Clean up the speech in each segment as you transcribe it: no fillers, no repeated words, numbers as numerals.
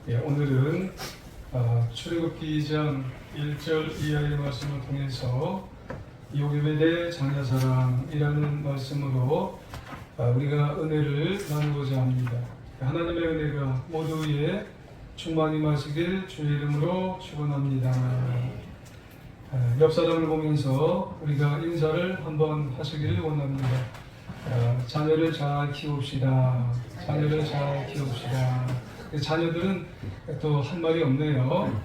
오늘은 출애굽기 2장 1절 이하의 말씀을 통해서 요셉에 대해 장려사랑이라는 말씀으로 우리가 은혜를 나누고자 합니다. 하나님의 은혜가 모두 위에 충만히 마시길 주의 이름으로 축원합니다. 옆 사람을 보면서 우리가 인사를 한번 하시기를 원합니다. 자녀를 잘 키웁시다. 자녀를 잘 키웁시다. 자녀들은 또 한 말이 없네요.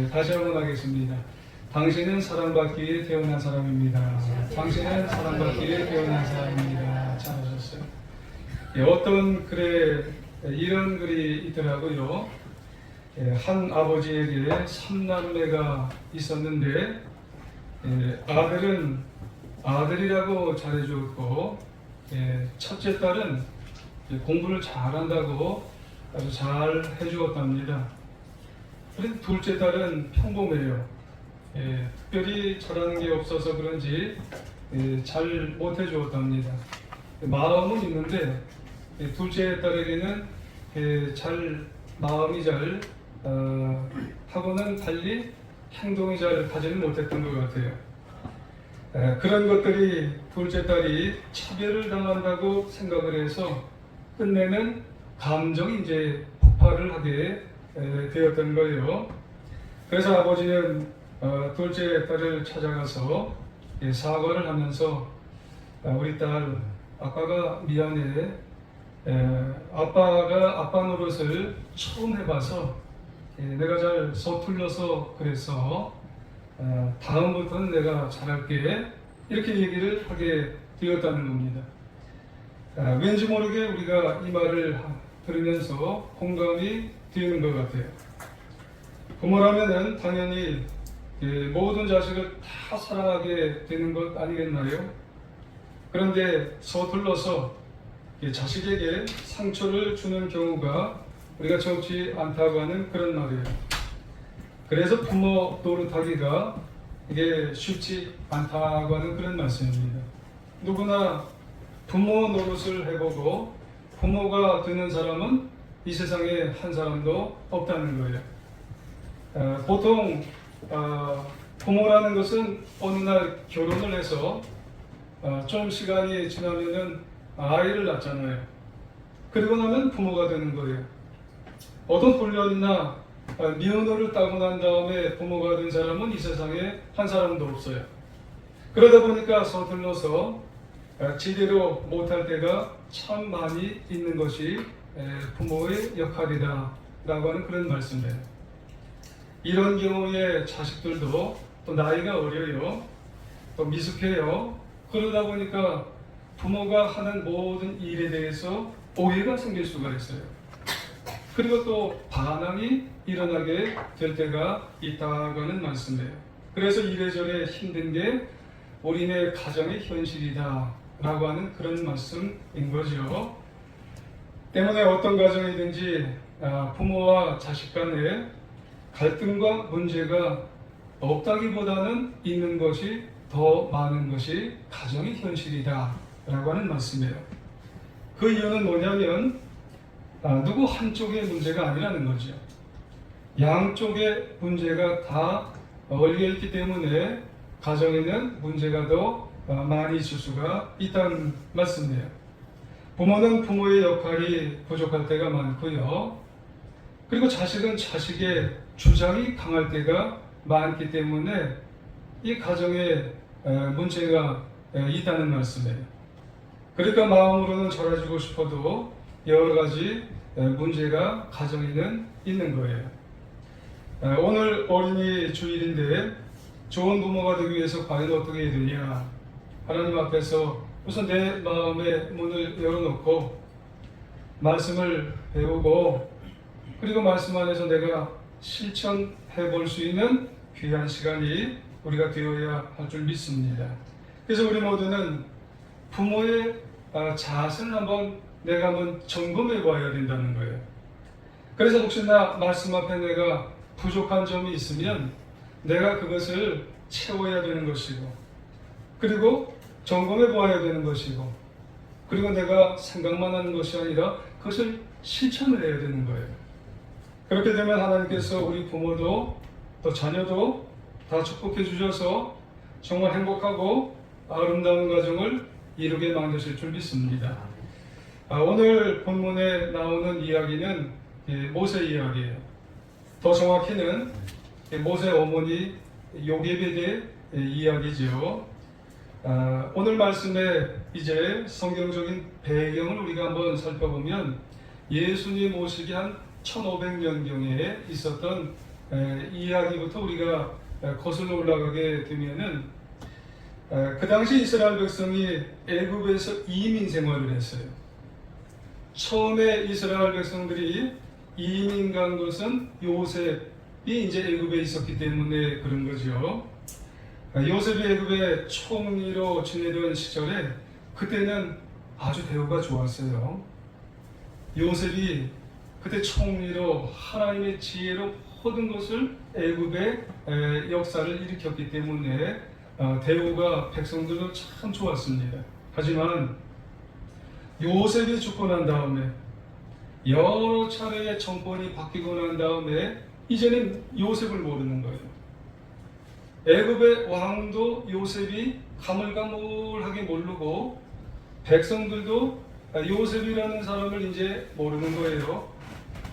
다시 한번 하겠습니다. 당신은 사랑받기에 태어난 사람입니다. 당신은 사랑받기에 태어난 사람입니다. 잘하셨어요. 어떤 글에 이런 글이 있더라고요. 한 아버지에게 3남매가 있었는데 아들은 아들이라고 잘해주었고 첫째 딸은 공부를 잘한다고 아주 잘 해주었답니다. 그런데 둘째 딸은 평범해요. 특별히 잘하는 게 없어서 그런지 잘 못해주었답니다. 마음은 있는데 둘째 딸에게는 마음이 잘 하고는 달리 행동이 잘 가지는 못했던 것 같아요. 그런 것들이 둘째 딸이 차별을 당한다고 생각을 해서 끝내는 감정이 이제 폭발을 하게 되었던 거예요. 그래서 아버지는 둘째 딸을 찾아가서 사과를 하면서 우리 딸 아빠가 미안해. 아빠가 아빠 노릇을 처음 해봐서 내가 잘 서툴러서 그래서 다음부터는 내가 잘할게. 이렇게 얘기를 하게 되었다는 겁니다. 왠지 모르게 우리가 이 말을 들으면서 공감이 되는 것 같아요. 부모라면은 당연히 모든 자식을 다 사랑하게 되는 것 아니겠나요? 그런데 서툴러서 자식에게 상처를 주는 경우가 우리가 적지 않다고 하는 그런 말이에요. 그래서 부모 노릇하기가 이게 쉽지 않다고 하는 그런 말씀입니다. 누구나 부모 노릇을 해보고 부모가 되는 사람은 이 세상에 한 사람도 없다는 거예요. 보통 부모라는 것은 어느 날 결혼을 해서 좀 시간이 지나면은 아이를 낳잖아요. 그리고 나면 부모가 되는 거예요. 어떤 훈련이나 면허를 따고 난 다음에 부모가 된 사람은 이 세상에 한 사람도 없어요. 그러다 보니까 서둘러서 제대로 못할 때가 참 많이 있는 것이 부모의 역할이다 라고 하는 그런 말씀이에요. 이런 경우에 자식들도 또 나이가 어려요. 또 미숙해요. 그러다 보니까 부모가 하는 모든 일에 대해서 오해가 생길 수가 있어요. 그리고 또 반항이 일어나게 될 때가 있다고 하는 말씀이에요. 그래서 이래저래 힘든 게 우리네 가정의 현실이다 라고 하는 그런 말씀인 거죠. 때문에 어떤 가정이든지 부모와 자식 간에 갈등과 문제가 없다기보다는 있는 것이 더 많은 것이 가정의 현실이다 라고 하는 말씀이에요. 그 이유는 뭐냐면 누구 한쪽의 문제가 아니라는 거죠. 양쪽의 문제가 다 얽혀있기 때문에 가정에는 문제가 더 많이 있을 수가 있다는 말씀이에요. 부모는 부모의 역할이 부족할 때가 많고요. 그리고 자식은 자식의 주장이 강할 때가 많기 때문에 이 가정에 문제가 있다는 말씀이에요. 그러니까 마음으로는 잘해주고 싶어도 여러 가지 문제가 가정에는 있는 거예요. 오늘 어린이 주일인데 좋은 부모가 되기 위해서 과연 어떻게 해야 되냐? 하나님 앞에서 우선 내 마음의 문을 열어놓고 말씀을 배우고 그리고 말씀 안에서 내가 실천해 볼 수 있는 귀한 시간이 우리가 되어야 할 줄 믿습니다. 그래서 우리 모두는 부모의 자아를 내가 한번 점검해 봐야 된다는 거예요. 그래서 혹시나 말씀 앞에 내가 부족한 점이 있으면 내가 그것을 채워야 되는 것이고 그리고 점검해 보아야 되는 것이고 그리고 내가 생각만 하는 것이 아니라 그것을 실천을 해야 되는 거예요. 그렇게 되면 하나님께서 우리 부모도 또 자녀도 다 축복해 주셔서 정말 행복하고 아름다운 가정을 이루게 만드실 줄 믿습니다. 오늘 본문에 나오는 이야기는 모세 이야기예요. 더 정확히는 모세 어머니 요게벳의 이야기죠. 오늘 말씀에 이제 성경적인 배경을 우리가 한번 살펴보면 예수님 오시기 한 1500년경에 있었던 이야기부터 우리가 거슬러 올라가게 되면은 그 당시 이스라엘 백성이 애굽에서 이민 생활을 했어요. 처음에 이스라엘 백성들이 이민 간 것은 요셉이 이제 애굽에 있었기 때문에 그런 거죠. 요셉이 애굽의 총리로 지내던 시절에 그때는 아주 대우가 좋았어요. 요셉이 그때 총리로 하나님의 지혜로 모든 것을 애굽의 역사를 일으켰기 때문에 대우가 백성들도 참 좋았습니다. 하지만 요셉이 죽고 난 다음에 여러 차례의 정권이 바뀌고 난 다음에 이제는 요셉을 모르는 거예요. 애굽의 왕도 요셉이 가물가물하게 모르고 백성들도 요셉이라는 사람을 이제 모르는 거예요.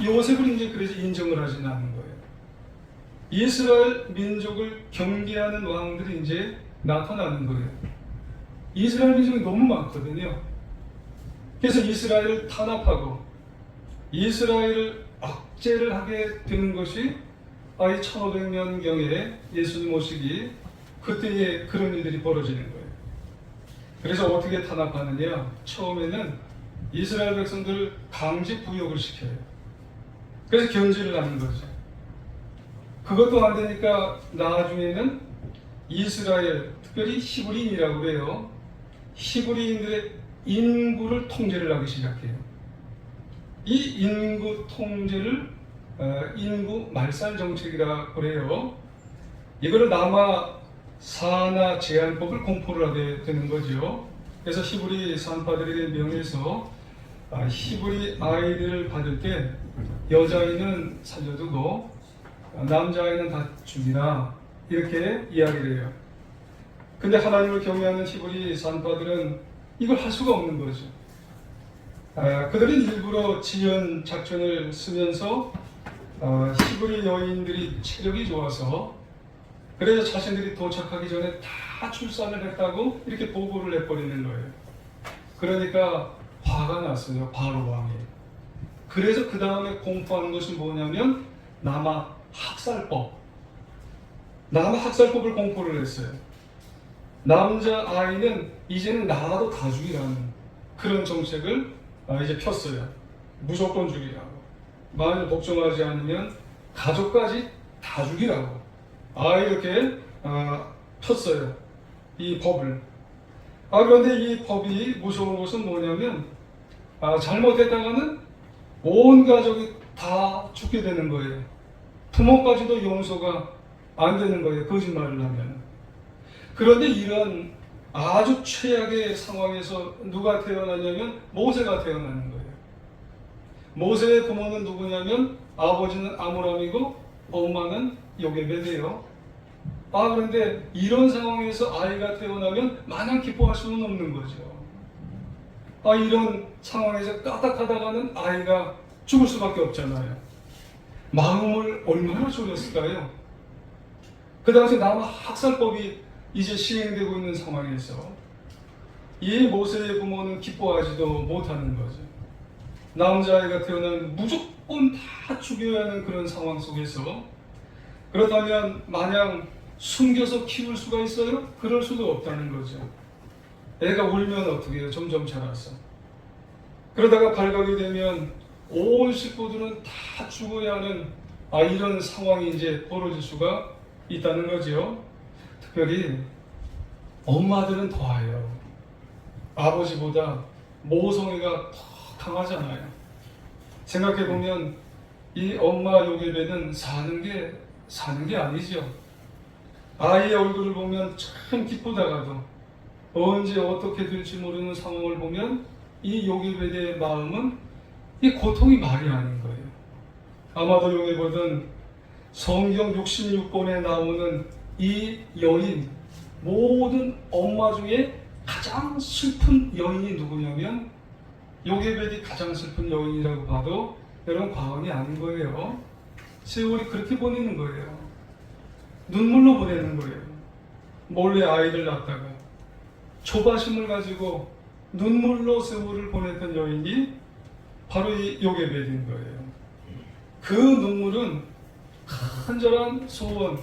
요셉을 이제 그래서 인정을 하지는 않는 거예요. 이스라엘 민족을 경계하는 왕들이 이제 나타나는 거예요. 이스라엘 민족이 너무 많거든요. 그래서 이스라엘을 탄압하고 이스라엘을 압제를 하게 되는 것이 이 1500년경에 예수님 오시기 그때에 그런 일들이 벌어지는 거예요. 그래서 어떻게 탄압하느냐? 처음에는 이스라엘 백성들을 강제 부역을 시켜요. 그래서 견제를 하는 거죠. 그것도 안 되니까 나중에는 이스라엘, 특별히 히브리인이라고 그래요. 히브리인들의 인구를 통제를 하기 시작해요. 이 인구 통제를 인구 말살 정책이라고 그래요. 이거를 남아 산하 제한법을 공포를 하게 되는 거죠. 그래서 히브리 산파들에 명해서 히브리 아이들을 받을 때 여자아이는 살려두고 남자아이는 다 죽이라 이렇게 이야기를 해요. 근데 하나님을 경외하는 히브리 산파들은 이걸 할 수가 없는 거죠. 그들은 일부러 지연 작전을 쓰면서 히브리 여인들이 체력이 좋아서 그래서 자신들이 도착하기 전에 다 출산을 했다고 이렇게 보고를 해버리는 거예요. 그러니까 화가 났어요. 바로 왕이. 그래서 그 다음에 공포하는 것이 뭐냐면 남아 학살법. 남아 학살법을 공포를 했어요. 남자 아이는 이제는 나가도 다 죽이라는 그런 정책을 이제 폈어요. 무조건 죽이라고. 만일 복종하지 않으면 가족까지 다 죽이라고. 이렇게 폈어요. 이 법을. 그런데 이 법이 무서운 것은 뭐냐면 잘못했다가는 온 가족이 다 죽게 되는 거예요. 부모까지도 용서가 안 되는 거예요. 거짓말을 하면. 그런데 이런 아주 최악의 상황에서 누가 태어나냐면 모세가 태어나는 거예요. 모세의 부모는 누구냐면 아버지는 아므람이고 엄마는 요게벳이에요. 그런데 이런 상황에서 아이가 태어나면 마냥 기뻐할 수는 없는 거죠. 이런 상황에서 까딱하다가는 아이가 죽을 수밖에 없잖아요. 마음을 얼마나 졸였을까요? 그 당시 남아 학살법이 이제 시행되고 있는 상황에서 이 모세의 부모는 기뻐하지도 못하는 거죠. 남자아이가 태어나면 무조건 다 죽여야 하는 그런 상황 속에서 그렇다면 마냥 숨겨서 키울 수가 있어요? 그럴 수도 없다는 거죠. 애가 울면 어떻게 해요? 점점 자라서. 그러다가 발각이 되면 온 식구들은 다 죽어야 하는 이런 상황이 이제 벌어질 수가 있다는 거죠. 특별히 엄마들은 더해요. 아버지보다 모성애가 더 강하잖아요. 생각해보면 이 엄마 요게벳은 사는 게 아니죠. 아이의 얼굴을 보면 참 기쁘다가도 언제 어떻게 될지 모르는 상황을 보면 이 요게벳의 마음은 이 고통이 말이 아닌 거예요. 아마도 여기 보던 성경 66권에 나오는 이 여인, 모든 엄마 중에 가장 슬픈 여인이 누구냐면 요게벳이 가장 슬픈 여인이라고 봐도 여러분 과언이 아닌 거예요. 세월이 그렇게 보내는 거예요. 눈물로 보내는 거예요. 몰래 아이를 낳다가 조바심을 가지고 눈물로 세월을 보냈던 여인이 바로 이 요게벳인 거예요. 그 눈물은 간절한 소원,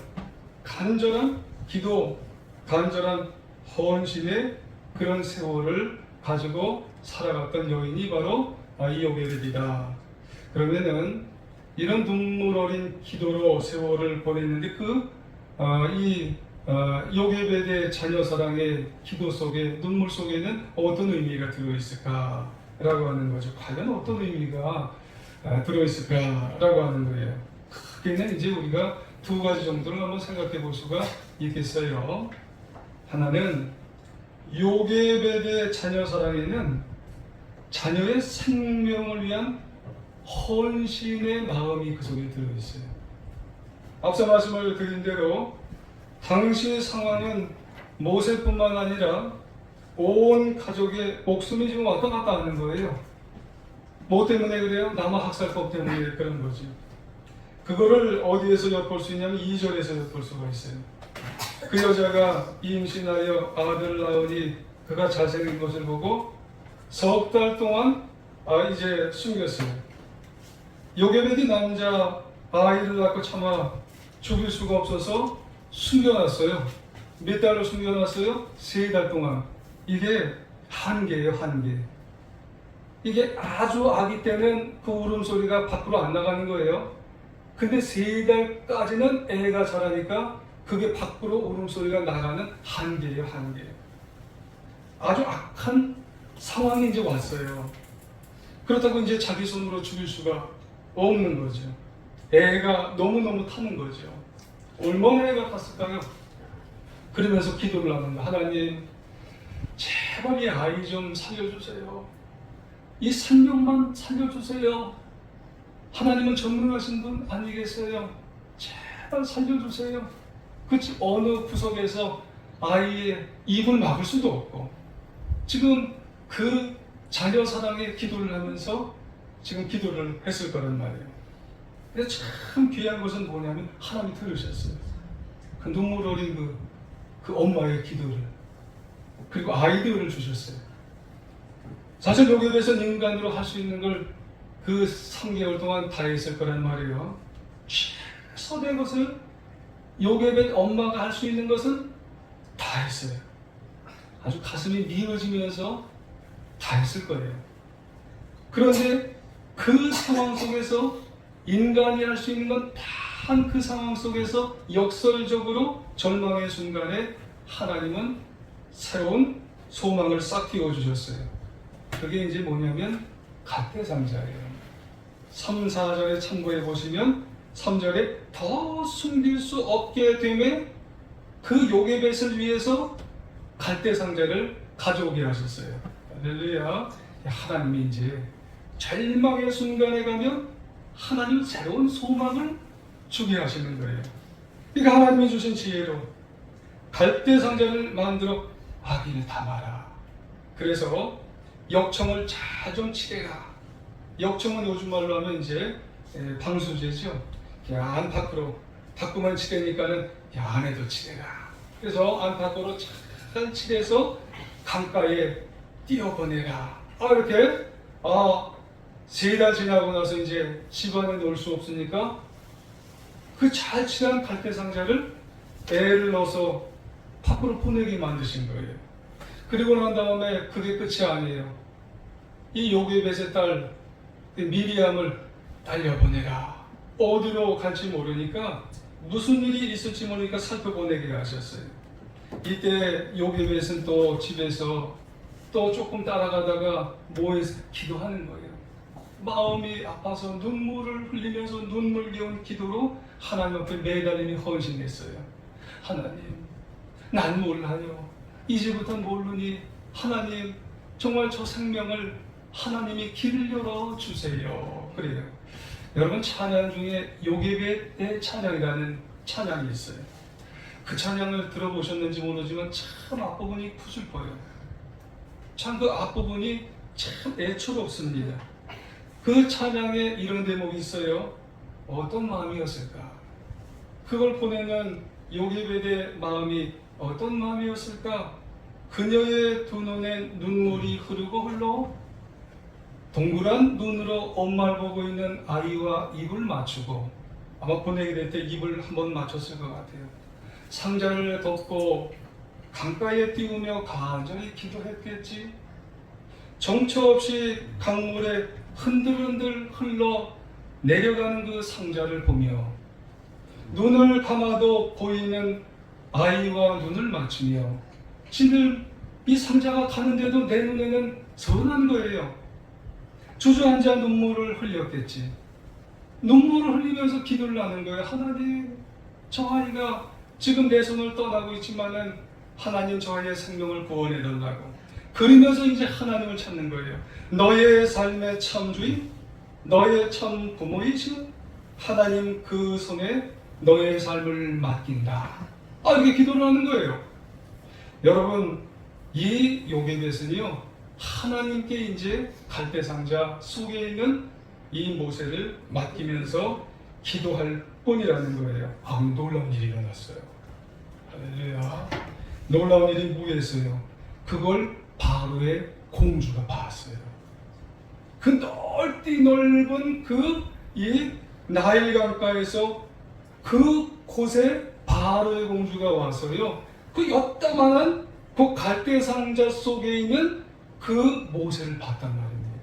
간절한 기도, 간절한 헌신의 그런 세월을 가지고 살아갔던 여인이 바로 이 요게벳이다. 그러면은 이런 눈물 어린 기도로 세월을 보냈는데 이 요게벳의 자녀 사랑의 기도 속에, 눈물 속에는 어떤 의미가 들어있을까라고 하는 거죠. 과연 어떤 의미가 들어있을까라고 하는 거예요. 크게는 이제 우리가 두 가지 정도를 한번 생각해 볼 수가 있겠어요. 하나는 요게벳의 자녀 사랑에는 자녀의 생명을 위한 헌신의 마음이 그 속에 들어있어요. 앞서 말씀을 드린 대로 당시의 상황은 모세뿐만 아니라 온 가족의 목숨이 지금 왔다 갔다 하는 거예요. 뭐 때문에 그래요? 남아학살법 때문에 그런 거지. 그거를 어디에서 엿볼 수 있냐면 2절에서 엿볼 수가 있어요. 그 여자가 임신하여 아들을 낳으니 그가 잘생긴 것을 보고 석 달 동안 이제 숨겼어요. 요게벳이 남자 아이를 낳고 차마 죽일 수가 없어서 숨겨놨어요. 몇 달로 숨겨놨어요? 3달 동안. 이게 한계예요, 한계. 이게 아주 아기 때는 그 울음소리가 밖으로 안 나가는 거예요. 근데 3달까지는 애가 자라니까 그게 밖으로 울음소리가 나가는 한계예요, 한계. 아주 악한 상황이 이제 왔어요. 그렇다고 이제 자기 손으로 죽일 수가 없는 거죠. 애가 너무너무 타는 거죠. 얼마나 애가 탔을까요? 그러면서 기도를 하는 거예요. 하나님, 제발 이 아이 좀 살려주세요. 이 생명만 살려주세요. 하나님은 전능하신 분 아니겠어요? 제발 살려주세요. 그치, 어느 구석에서 아이의 입을 막을 수도 없고 지금 그 자녀 사랑의 기도를 하면서 지금 기도를 했을 거란 말이에요. 근데 참 귀한 것은 뭐냐면 하나님이 들으셨어요. 그 눈물 어린 그 엄마의 기도를, 그리고 아이들을 주셨어요. 사실 요게벳은 인간으로 할 수 있는 걸 그 3개월 동안 다 했을 거란 말이에요. 최선의 것을 요게벳 엄마가 할 수 있는 것은 다 했어요. 아주 가슴이 미어지면서 다 했을 거예요. 그런데 그 상황 속에서 인간이 할 수 있는 건 단 그 상황 속에서 역설적으로 절망의 순간에 하나님은 새로운 소망을 싹 띄워주셨어요. 그게 이제 뭐냐면 갈대상자예요. 3, 4절에 참고해 보시면 3절에 더 숨길 수 없게 됨에 그 요게벳을 위해서 갈대상자를 가져오게 하셨어요. 할렐루야. 하나님이 이제 절망의 순간에 가면 하나님 새로운 소망을 주게 하시는 거예요. 그러니까 하나님이 주신 지혜로 갈대상자를 만들어 아기를 담아라. 그래서 역청을 잘 좀 치대라. 역청은 요즘 말로 하면 이제 방수제죠. 안팎으로 밖으로만 치대니까는 안에도 치대라. 그래서 안팎으로 잘 치대서 강가에 띄어보내라. 이렇게 3달 지나고 나서 이제 집안에 놓을 수 없으니까 그 잘 친한 갈대상자를 애를 넣어서 밖으로 보내게 만드신 거예요. 그리고 난 다음에 그게 끝이 아니에요. 이 요게벳의 딸 미리암을 달려보내라. 어디로 갈지 모르니까 무슨 일이 있을지 모르니까 살펴보내게 하셨어요. 이때 요게벳은 또 집에서 또 조금 따라가다가 모여서 기도하는 거예요. 마음이 아파서 눈물을 흘리면서 눈물겨운 기도로 하나님 앞에 매달리니 헌신했어요. 하나님, 난 몰라요. 이제부터 모르니 하나님 정말 저 생명을 하나님이 길을 열어주세요. 그래요. 여러분, 찬양 중에 요게벳의 찬양이라는 찬양이 있어요. 그 찬양을 들어보셨는지 모르지만 참 앞부분이 구슬퍼요. 참 그 앞부분이 참 애처롭습니다. 그 찬양에 이런 대목이 있어요. 어떤 마음이었을까? 그걸 보내는 요게벳의 마음이 어떤 마음이었을까? 그녀의 두 눈에 눈물이 흐르고 흘러 동그란 눈으로 엄마를 보고 있는 아이와 입을 맞추고, 아마 보내게 될 때 입을 한번 맞췄을 것 같아요. 상자를 덮고 강가에 띄우며 간절히 기도했겠지. 정처 없이 강물에 흔들흔들 흘러 내려가는 그 상자를 보며 눈을 감아도 보이는 아이와 눈을 맞추며, 진들 이 상자가 가는데도 내 눈에는 선한 거예요. 주저앉아 눈물을 흘렸겠지. 눈물을 흘리면서 기도를 하는 거예요. 하나님, 저 아이가 지금 내 손을 떠나고 있지만은 하나님 저 아이의 생명을 구원해달라고. 그러면서 이제 하나님을 찾는 거예요. 너의 삶의 참주인, 너의 참 부모이신 하나님, 그 손에 너의 삶을 맡긴다. 이렇게 기도를 하는 거예요. 여러분, 이 요게벳은요, 하나님께 이제 갈대상자 속에 있는 이 모세를 맡기면서 기도할 뿐이라는 거예요. 놀라운 일이 일어났어요. 할렐루야. 놀라운 일이 뭐였어요? 그걸 바로의 공주가 봤어요. 그 넓은 이 나일 강가에서 그 곳에 바로의 공주가 와서요, 그 요따만한 그 갈대상자 속에 있는 그 모세를 봤단 말입니다.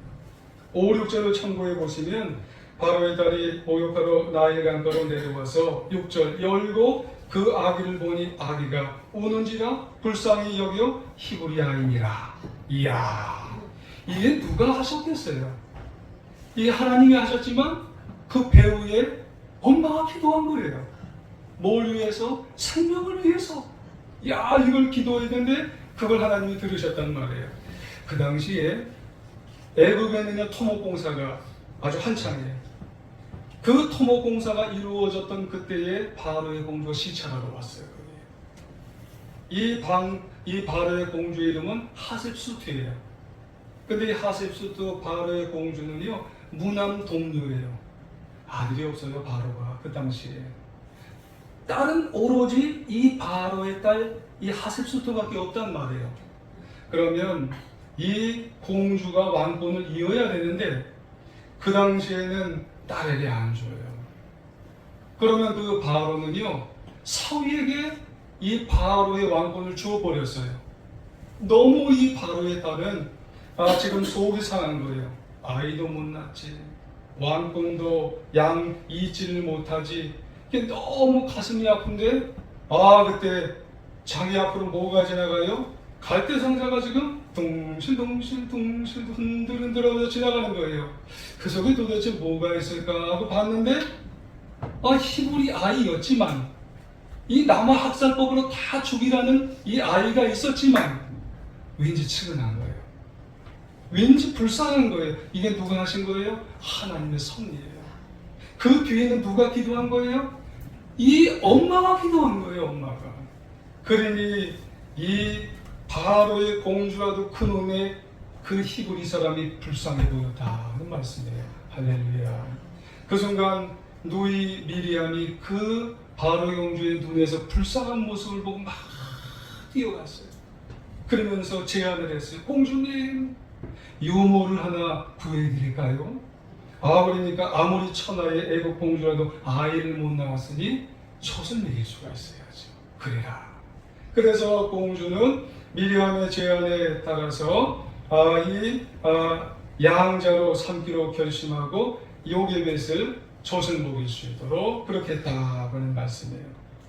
5, 6절을 참고해 보시면 바로의 딸이 목욕하러 나일 강가로 내려와서 6절 열고 그 아기를 보니 아기가 우는지라 불쌍히 여겨 히브리 아이니라. 이야, 이게 누가 하셨겠어요? 이게 하나님이 하셨지만 그 배우의 엄마가 기도한 거예요. 뭘 위해서? 생명을 위해서. 이걸 기도해야 되는데 그걸 하나님이 들으셨단 말이에요. 그 당시에 애굽에는 토목공사가 아주 한창이에요. 그 토목공사가 이루어졌던 그때에 바로의 공주가 시찰하러 왔어요. 이 바로의 공주의 이름은 하셉수트예요. 근데 이 하셉수트 바로의 공주는요, 무남 동료예요. 아들이 없어요. 바로가 그 당시에. 딸은 오로지 이 바로의 딸 이 하셉수트밖에 없단 말이에요. 그러면 이 공주가 왕권을 이어야 되는데 그 당시에는 딸에게 안 줘요. 그러면 그 바로는요, 사위에게 이 바로의 왕권을 주어버렸어요. 너무 이 바로의 딸은 지금 속이 상한 거예요. 아이도 못 낳지, 왕권도 잊지를 못하지. 이게 너무 가슴이 아픈데 그때 자기 앞으로 뭐가 지나가요? 갈대상자가 지금 둥실둥실 흔들흔들하면서 지나가는 거예요. 그 속에 도대체 뭐가 있을까 하고 봤는데 히브리 아이였지만, 이 남아 학살법으로 다 죽이라는 이 아이가 있었지만 왠지 측은한 거예요. 왠지 불쌍한 거예요. 이게 누가 하신 거예요? 하나님의 섭리예요. 그 뒤에는 누가 기도한 거예요? 이 엄마가 기도한 거예요. 엄마가. 그러니 이 바로의 공주라도 그 눈에 그 히브리 사람이 불쌍해 보였다 하는 말씀이에요. 할렐루야. 그 순간 누이 미리암이 그 바로의 공주의 눈에서 불쌍한 모습을 보고 막 뛰어갔어요. 그러면서 제안을 했어요. 공주님, 유모를 하나 구해드릴까요? 그러니까 아무리 천하의 애국 공주라도 아이를 못 낳았으니 젖을 먹일 수가 있어야죠. 그래라. 그래서 공주는 미리암의 제안에 따라서 양자로 삼기로 결심하고 요게벳을 젖을 먹일 수 있도록 그렇게 했다는 말씀이에요.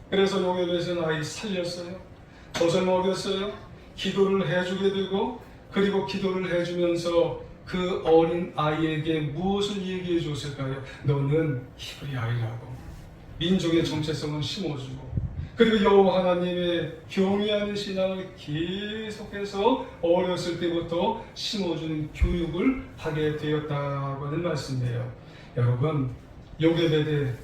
그래서 요게벳은 아이 살렸어요. 젖을 먹였어요. 기도를 해주게 되고, 그리고 기도를 해주면서 그 어린 아이에게 무엇을 얘기해 줬을까요? 너는 히브리 아이라고. 민족의 정체성을 심어주고, 그리고 여호와 하나님의 경외하는 신앙을 계속해서 어렸을 때부터 심어주는 교육을 하게 되었다고 하는 말씀이에요. 여러분, 요게베드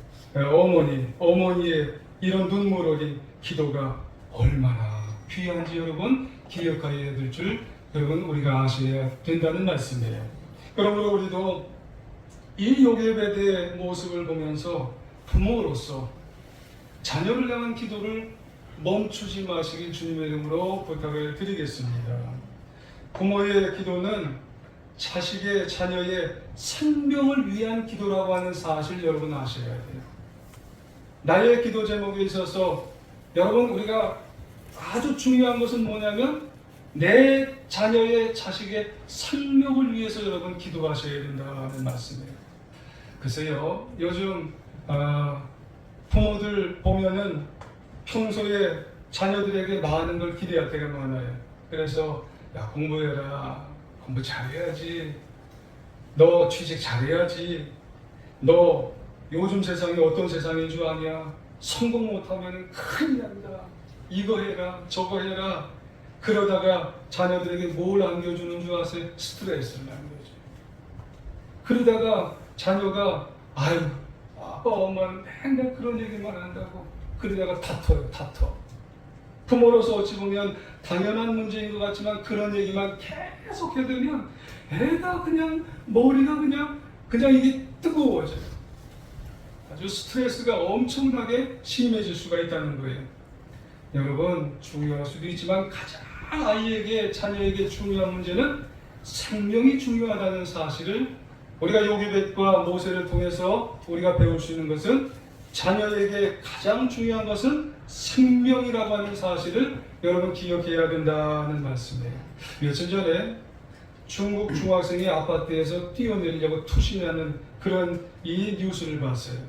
어머니의 이런 눈물 어린 기도가 얼마나 귀한지 여러분 기억하여야 될 줄 여러분 우리가 아셔야 된다는 말씀이에요. 그러므로 우리도 이 요게베드의 모습을 보면서 부모로서 자녀를 향한 기도를 멈추지 마시길 주님의 이름으로 부탁을 드리겠습니다. 부모의 기도는 자식의 자녀의 생명을 위한 기도라고 하는 사실 여러분 아셔야 돼요. 나의 기도 제목에 있어서 여러분 우리가 아주 중요한 것은 뭐냐면 내 자녀의 자식의 생명을 위해서 여러분 기도하셔야 된다는 말씀이에요. 글쎄요 요즘 부모들 보면은 평소에 자녀들에게 많은 걸 기대할 때가 많아요. 그래서 야 공부해라, 공부 잘해야지, 너 취직 잘해야지, 너 요즘 세상이 어떤 세상인 줄 아냐, 성공 못하면 큰일 난다, 이거 해라 저거 해라. 그러다가 자녀들에게 뭘 안겨주는 줄 아세요? 스트레스를 안겨줘요. 그러다가 자녀가 아유 아빠 엄마는 맨날 그런 얘기만 한다고 그러다가 다퉈. 부모로서 어찌 보면 당연한 문제인 것 같지만 그런 얘기만 계속 해두면 애가 그냥 머리가 그냥 이게 뜨거워져요. 아주 스트레스가 엄청나게 심해질 수가 있다는 거예요. 여러분 중요할 수도 있지만 가장 아이에게 자녀에게 중요한 문제는 생명이 중요하다는 사실을 우리가 요게벳과 모세를 통해서 우리가 배울 수 있는 것은 자녀에게 가장 중요한 것은 생명이라고 하는 사실을 여러분 기억해야 된다는 말씀이에요. 며칠 전에 중국 중학생이 아파트에서 뛰어내리려고 투신하는 그런 이 뉴스를 봤어요.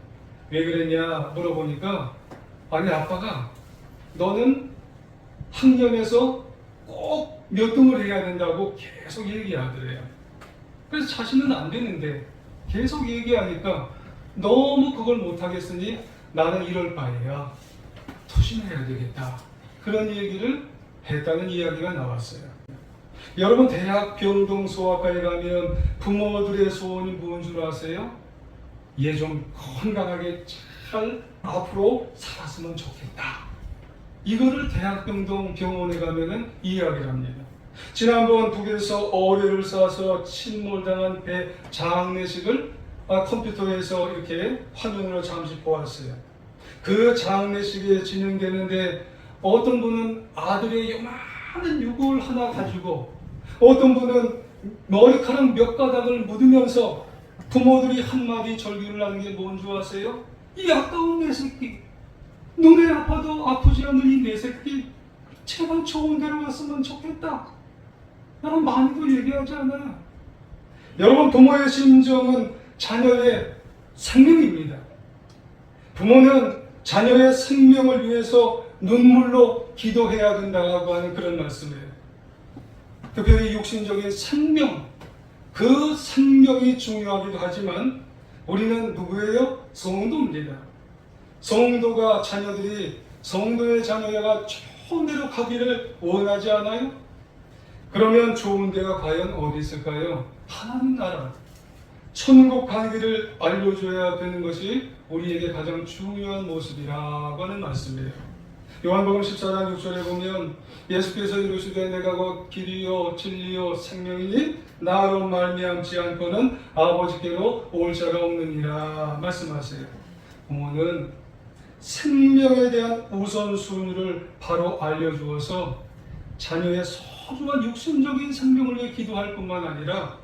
왜 그랬냐 물어보니까 아니 아빠가 너는 학년에서 꼭 몇 등을 해야 된다고 계속 얘기하더래요. 그래서 자신은 안 되는데 계속 얘기하니까 너무 그걸 못하겠으니 나는 이럴 바에야 투신해야 되겠다. 그런 얘기를 했다는 이야기가 나왔어요. 여러분 대학 병동소아과에 가면 부모들의 소원이 무엇인 줄 아세요? 얘 좀 건강하게 잘 앞으로 살았으면 좋겠다. 이거를 대학병동 병원에 가면은 이야기를 합니다. 지난번 북에서 어뢰를 쏴서 침몰당한 배 장례식을 컴퓨터에서 이렇게 화면으로 잠시 보았어요. 그 장례식이 진행되는데 어떤 분은 아들의 요만한 유골 하나 가지고 어떤 분은 머리카락 몇 가닥을 묻으면서 부모들이 한마디 절규를 하는 게 뭔 줄 아세요? 이 아까운 내 새끼, 눈에 아파도 아프지 않는 이 내 새끼 제발 좋은 데로 갔으면 좋겠다. 나는 많이도 얘기하지 않아. 여러분 부모의 심정은 자녀의 생명입니다. 부모는 자녀의 생명을 위해서 눈물로 기도해야 된다고 하는 그런 말씀이에요. 특별히 육신적인 생명, 그 생명이 중요하기도 하지만 우리는 누구예요? 성도입니다. 성도가 자녀들이 성도의 자녀가 좋은 데로 가기를 원하지 않아요? 그러면 좋은 데가 과연 어디 있을까요? 하나님 나라, 천국 가기를 알려줘야 되는 것이 우리에게 가장 중요한 모습이라고 하는 말씀이에요. 요한복음 14장 6절에 보면 예수께서 이르시되 내가 곧 길이요 진리요 생명이니 나로 말미암지 않고는 아버지께로 올 자가 없느니라 말씀하세요. 부모는 생명에 대한 우선순위를 바로 알려주어서 자녀의 소중한 육신적인 생명을 위해 기도할 뿐만 아니라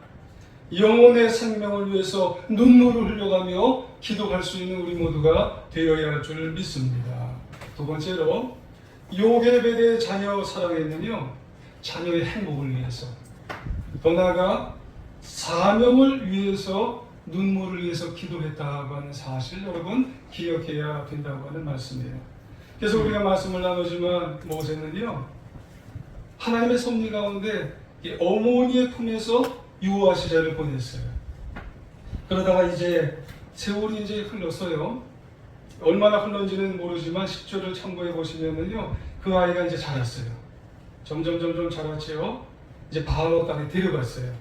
영혼의 생명을 위해서 눈물을 흘려가며 기도할 수 있는 우리 모두가 되어야 할 줄 믿습니다. 두 번째로 요게베드의 자녀 사랑에는요 자녀의 행복을 위해서 더 나아가 사명을 위해서 눈물을 위해서 기도했다고 하는 사실 여러분 기억해야 된다고 하는 말씀이에요. 그래서 우리가 말씀을 나누지만 모세는요 하나님의 섭리 가운데 어머니의 품에서 유아 시절을 보냈어요. 그러다가 이제 세월이 이제 흘렀어요. 얼마나 흘렀는지는 모르지만 10절을 참고해 보시면은요 그 아이가 이제 자랐어요. 점점 자랐지요. 이제 바로 땅에 데려갔어요.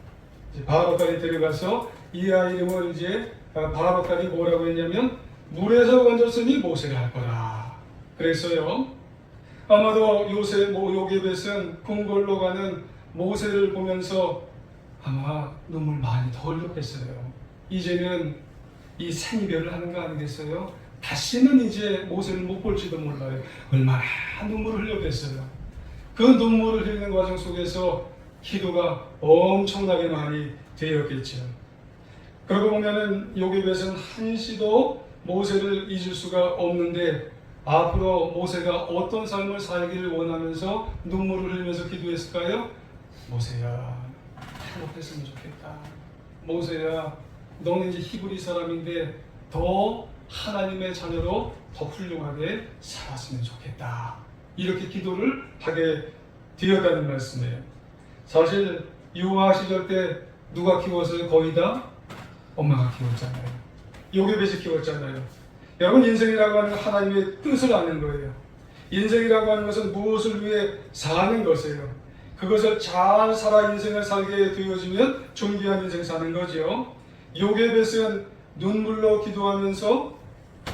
이제 바로 땅에 데려가서 이 아이 이름을 이제 바로까지 뭐라고 했냐면 물에서 건졌으니 모세를 할 거라 그랬어요. 아마도 요게벳은 궁궐로 가는 모세를 보면서 아마 눈물 많이 더 흘렸겠어요. 이제는 이 생이별을 하는 거 아니겠어요? 다시는 이제 모세를 못 볼지도 몰라요. 얼마나 눈물을 흘렸겠어요. 그 눈물을 흘리는 과정 속에서 기도가 엄청나게 많이 되었겠죠. 그러고 보면은 요게벳은 한시도 모세를 잊을 수가 없는데 앞으로 모세가 어떤 삶을 살기를 원하면서 눈물을 흘리면서 기도했을까요? 모세야, 행복했으면 좋겠다. 모세야, 너는 이제 히브리 사람인데 더 하나님의 자녀로 더 훌륭하게 살았으면 좋겠다. 이렇게 기도를 하게 되었다는 말씀이에요. 사실 유아 시절 때 누가 키웠어요? 거의 다 엄마가 키웠잖아요. 요게벳이 키웠잖아요. 여러분, 인생이라고 하는 건 하나님의 뜻을 아는 거예요. 인생이라고 하는 것은 무엇을 위해 사는 것이에요. 그것을 잘 살아 인생을 살게 되어지면 존귀한 인생 사는 거죠. 요게벳은 눈물로 기도하면서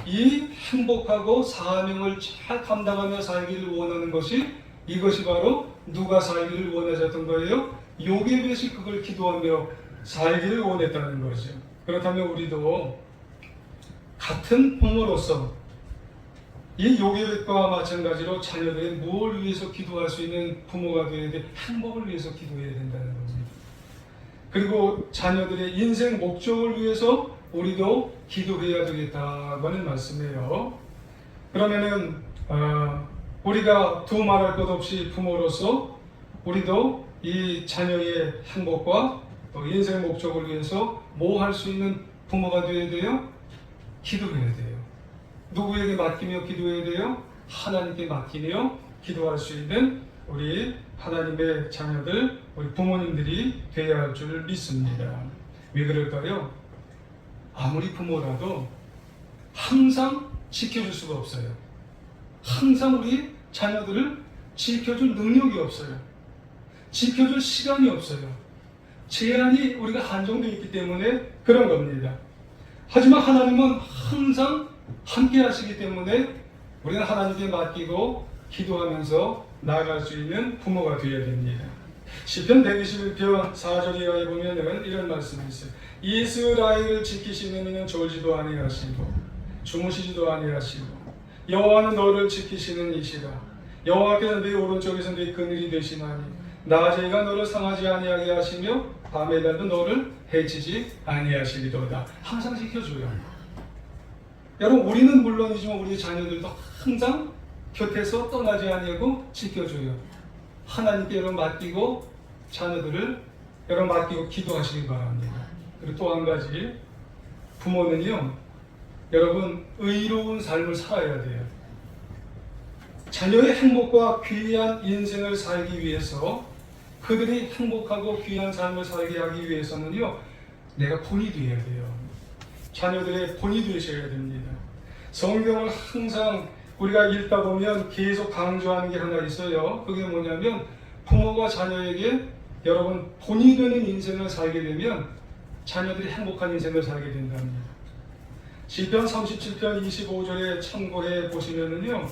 이 행복하고 사명을 잘 감당하며 살기를 원하는 것이, 이것이 바로 누가 살기를 원하셨던 거예요? 요게벳이 그걸 기도하며 살기를 원했다는 거죠. 그렇다면 우리도 같은 부모로서 이 요게벳과 마찬가지로 자녀들의 무엇을 위해서 기도할 수 있는 부모가 되어야 돼? 행복을 위해서 기도해야 된다는 겁니다. 그리고 자녀들의 인생 목적을 위해서 우리도 기도해야 되겠다고 하는 말씀이에요. 그러면은 우리가 두말할 것 없이 부모로서 우리도 이 자녀의 행복과 또 인생 목적을 위해서 뭐 할 수 있는 부모가 되어야 돼요? 기도해야 돼요. 누구에게 맡기며 기도해야 돼요? 하나님께 맡기며 기도할 수 있는 우리 하나님의 자녀들, 우리 부모님들이 되어야 할 줄 믿습니다. 왜 그럴까요? 아무리 부모라도 항상 지켜줄 수가 없어요. 항상 우리 자녀들을 지켜줄 능력이 없어요. 지켜줄 시간이 없어요. 제한이 우리가 한정되어 있기 때문에 그런 겁니다. 하지만 하나님은 항상 함께 하시기 때문에 우리는 하나님께 맡기고 기도하면서 나아갈 수 있는 부모가 되어야 됩니다. 시편 121편 4절 이하에 보면은 이런 말씀이 있어요. 이스라엘을 지키시는 이는 졸지도 아니하시고 주무시지도 아니하시고 여호와는 너를 지키시는 이시라. 여호와께서 네 오른쪽에서 네 그늘이 되시나니 낮에가 너를 상하지 아니하게 하시며 밤에 달도 너를 해치지 아니하시리로다. 항상 지켜줘요. 여러분, 우리는 물론이지만 우리 자녀들도 항상 곁에서 떠나지 아니하고 지켜줘요. 하나님께 여러분 맡기고 자녀들을 여러분 맡기고 기도하시기 바랍니다. 그리고 또 한 가지, 부모는요, 여러분 의로운 삶을 살아야 돼요. 자녀의 행복과 귀한 인생을 살기 위해서, 그들이 행복하고 귀한 삶을 살게 하기 위해서는요, 내가 본이 되어야 돼요. 자녀들의 본이 되셔야 됩니다. 성경을 항상 우리가 읽다 보면 계속 강조하는 게 하나 있어요. 그게 뭐냐면 부모가 자녀에게 여러분 본이 되는 인생을 살게 되면 자녀들이 행복한 인생을 살게 된답니다. 시편 37편 25절에 참고해 보시면은요,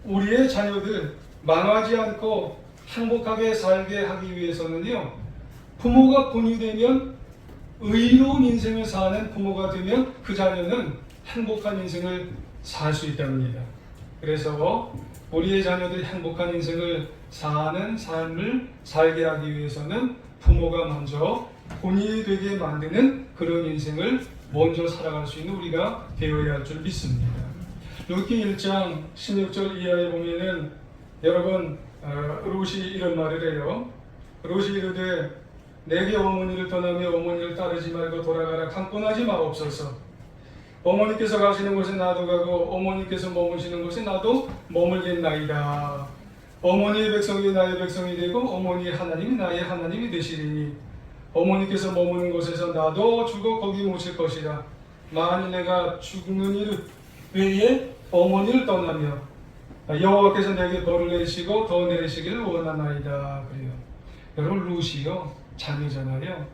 우리의 자녀들 망하지 않고 행복하게 살게 하기 위해서는요, 부모가 본이 되면, 의로운 인생을 사는 부모가 되면 그 자녀는 행복한 인생을 살 수 있답니다. 그래서 우리의 자녀들이 행복한 인생을 사는 삶을 살게 하기 위해서는 부모가 먼저 본이 되게 만드는 그런 인생을 먼저 살아갈 수 있는 우리가 되어야 할 줄 믿습니다. 룻기 1장 16절 이하에 보면은 여러분 룻이 이런 말을 해요. 룻이 이르되 내게 어머니를 떠나며 어머니를 따르지 말고 돌아가라. 강권하지 마옵소서. 어머니께서 가시는 곳에 나도 가고 어머니께서 머무시는 곳에 나도 머물겠나이다. 어머니의 백성이 나의 백성이 되고 어머니의 하나님이 나의 하나님이 되시리니 어머니께서 머무는 곳에서 나도 죽어 거기 묻힐 것이라. 만일 내가 죽는 일 외에 어머니를 떠나며 여호와께서 내게 벌을 내리시고 더 내리시기를 원하나이다. 그래요. 여러분, 룻이요 자녀잖아요.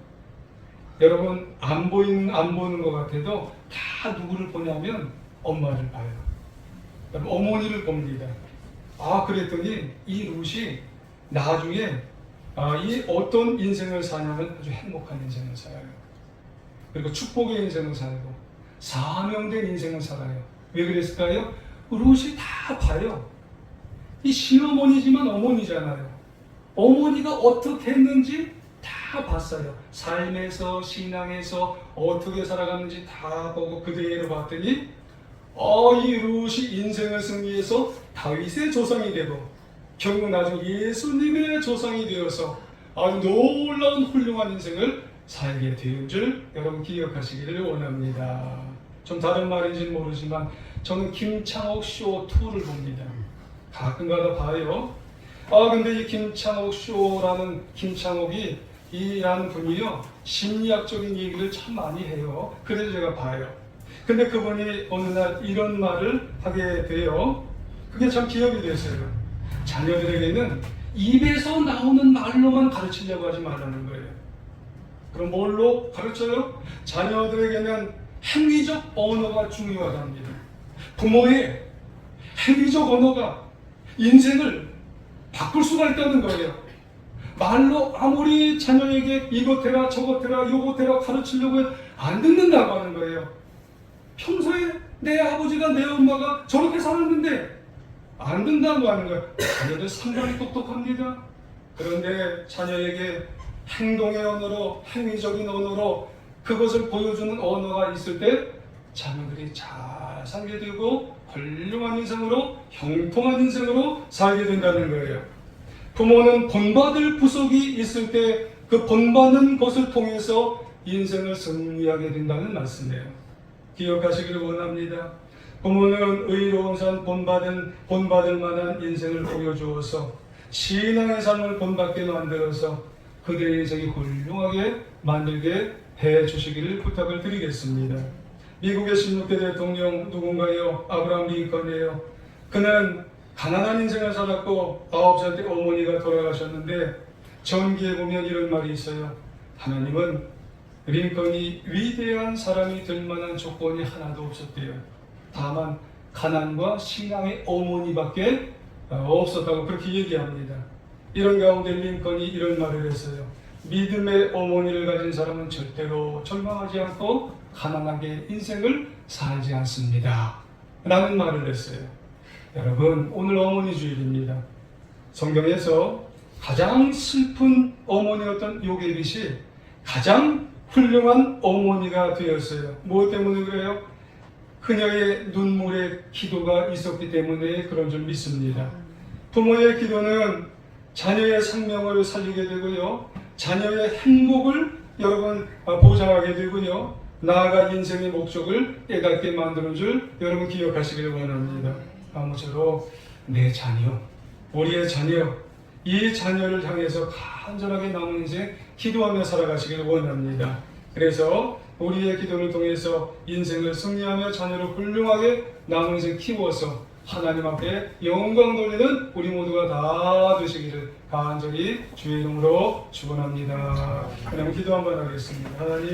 여러분 안 보는 것 같아도 다 누구를 보냐면 엄마를 봐요. 어머니를 봅니다. 그랬더니 이 룻이 나중에 이 어떤 인생을 사냐면 아주 행복한 인생을 살아요. 그리고 축복의 인생을 살고 사명된 인생을 살아요. 왜 그랬을까요? 룻이 다 봐요. 이 시어머니지만 어머니잖아요. 어머니가 어떻게 했는지 다 봤어요. 삶에서 신앙에서 어떻게 살아갔는지 다 보고 그대로 봤더니 이 룻이 인생을 승리해서 다윗의 조상이 되고 결국 나중에 예수님의 조상이 되어서 아주 놀라운 훌륭한 인생을 살게 된 줄 여러분 기억하시기를 원합니다. 좀 다른 말인지는 모르지만 저는 김창옥 쇼 2를 봅니다. 가끔가다 봐요. 근데 이 김창옥 쇼라는 김창옥이 이라는 분이요 심리학적인 얘기를 참 많이 해요. 그래서 제가 봐요. 근데 그분이 어느 날 이런 말을 하게 돼요. 그게 참 기억이 됐어요. 자녀들에게는 입에서 나오는 말로만 가르치려고 하지 말라는 거예요. 그럼 뭘로 가르쳐요? 자녀들에게는 행위적 언어가 중요하답니다. 부모의 행위적 언어가 인생을 바꿀 수가 있다는 거예요. 말로 아무리 자녀에게 이것 해라 저것 해라 요것 해라 가르치려고 해도 안 듣는다고 하는 거예요. 평소에 내 아버지가 내 엄마가 저렇게 살았는데 안 듣는다고 하는 거예요. 자녀들 상당히 똑똑합니다. 그런데 자녀에게 행동의 언어로 행위적인 언어로 그것을 보여주는 언어가 있을 때 자녀들이 잘 살게 되고 훌륭한 인생으로 형통한 인생으로 살게 된다는 거예요. 부모는 본받을 구석이 있을 때 그 본받는 것을 통해서 인생을 승리하게 된다는 말씀이에요. 기억하시기를 원합니다. 부모는 의로운 삶 본받을 만한 인생을 보여주어서 신앙의 삶을 본받게 만들어서 그들의 인생이 훌륭하게 만들게 해주시기를 부탁을 드리겠습니다. 미국의 16대 대통령 누군가요? 아브라함 링컨이에요. 그는 가난한 인생을 살았고 9살 때 어머니가 돌아가셨는데 전기에 보면 이런 말이 있어요. 하나님은 링컨이 위대한 사람이 될 만한 조건이 하나도 없었대요. 다만 가난과 신앙의 어머니밖에 없었다고 그렇게 얘기합니다. 이런 가운데 링컨이 이런 말을 했어요. 믿음의 어머니를 가진 사람은 절대로 절망하지 않고 가난하게 인생을 살지 않습니다. 라는 말을 했어요. 여러분 오늘 어머니 주일입니다. 성경에서 가장 슬픈 어머니였던 요게빗이 가장 훌륭한 어머니가 되었어요. 무엇 때문에 그래요? 그녀의 눈물의 기도가 있었기 때문에 그런 줄 믿습니다. 부모의 기도는 자녀의 생명을 살리게 되고요. 자녀의 행복을 여러분 보장하게 되고요. 나아가 인생의 목적을 깨닫게 만드는 줄 여러분 기억하시길 원합니다. 아무쪼록 내 자녀, 우리의 자녀, 이 자녀를 향해서 간절하게 남은 인생 기도하며 살아가시길 원합니다. 그래서 우리의 기도를 통해서 인생을 승리하며 자녀를 훌륭하게 남은 인생 키워서 하나님 앞에 영광 돌리는 우리 모두가 다 되시기를 간절히 주의 이름으로 축원합니다. 그럼 기도 한번 하겠습니다. 하나님